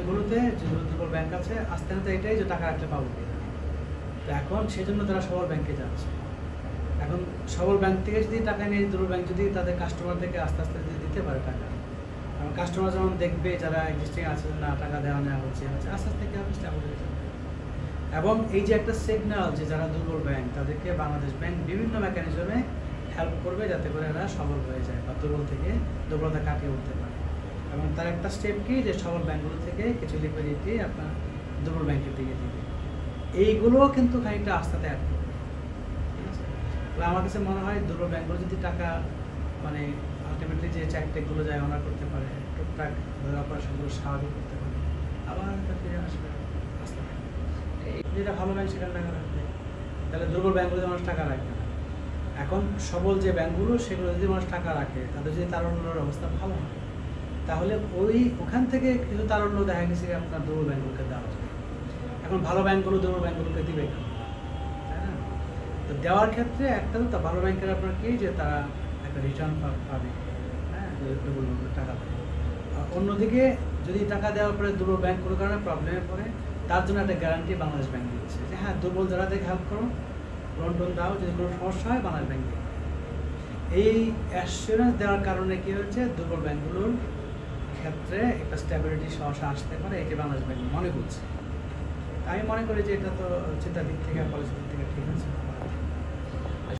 এগুলোতে যে দুর্বল ব্যাংক আছে আস্তে আস্তে এটাই যে টাকা রাখতে পাবো কিনা। তো এখন সেই জন্য তারা সবল ব্যাংকে যাচ্ছে। এখন সবল ব্যাংক থেকে যদি টাকা নিয়ে দুর্বল ব্যাংক যদি তাদের কাস্টমারদেরকে আস্তে আস্তে যদি দিতে পারে টাকা, কারণ কাস্টমার যখন দেখবে যারা এক্সিস্টিং আছে না টাকা দেওয়া নেওয়া হচ্ছে আস্তে আস্তে কি হবে, স্টেবল হয়ে যাবে। এবং এই যে একটা সিগন্যাল যে যারা দুর্বল ব্যাংক তাদেরকে বাংলাদেশ ব্যাংক বিভিন্ন মেকানিজমে হেল্প করবে যাতে করে এরা সবল হয়ে যায় বা দুর্বলতা কাটিয়ে উঠতে পারে। এবং তার একটা স্টেপ কি যে সবল ব্যাংকগুলো থেকে কিছু লিকুইডিটি আপনার দুর্বল ব্যাংকের দিকে দিবে। এইগুলোও কিন্তু খানিকটা আস্থাতে অ্যাড করবে, ঠিক আছে। আমার কাছে মনে হয় দুর্বল ব্যাংকগুলো যদি টাকা মানে আলটিমেটলি যে চেকগুলো যায় অনার করতে পারে, টুকটাক অপারেশনগুলো স্বাভাবিক করতে পারে, আবার এটা ফিরে আসবে আস্তে আস্তে। যেটা ভালো ব্যাংক সেখানে টাকা রাখবে, তাহলে দুর্বল ব্যাংকগুলোতে মানুষ টাকা রাখবে না। এখন সবল যে ব্যাংকগুলো সেগুলো যদি মানুষ টাকা রাখে তাদের যদি তারল্যের অবস্থা ভালো হয় তাহলে ওখান থেকে কিছু তারল্য দেখা গেছে আপনার দুর্বল ব্যাংকগুলোকে দেওয়া যায়। এখন ভালো ব্যাংকগুলো দুর্বল ব্যাংকগুলোকে দিবে না, তাই না? তো দেওয়ার ক্ষেত্রে একটা তো ভালো ব্যাংকের আপনার কি যে তারা একটা রিটার্ন পাবে, হ্যাঁ, দুর্বল টাকা দেয়। অন্যদিকে যদি টাকা দেওয়ার পরে দুর্বল ব্যাংক কোনো কারণে প্রবলেমে পড়ে তার জন্য একটা গ্যারান্টি বাংলাদেশ ব্যাংক দিচ্ছে যে হ্যাঁ দুর্বল যারা থেকে হেল্প করো, লোন টোন দাও, যদি কোনো সমস্যা হয় বাংলাদেশ ব্যাংক দেবে। এই অ্যাসিওরেন্স দেওয়ার কারণে কি হচ্ছে দুর্বল ব্যাংকগুলোর ক্ষেত্রে একটা স্টেবিলিটি সমস্যা আসতে পারে, এটি বাংলাদেশ ব্যাংক মনে করছে। আমি মনে করি যে এটা তো চিন্তার দিক থেকে পলিসির দিক থেকে ঠিক আছে।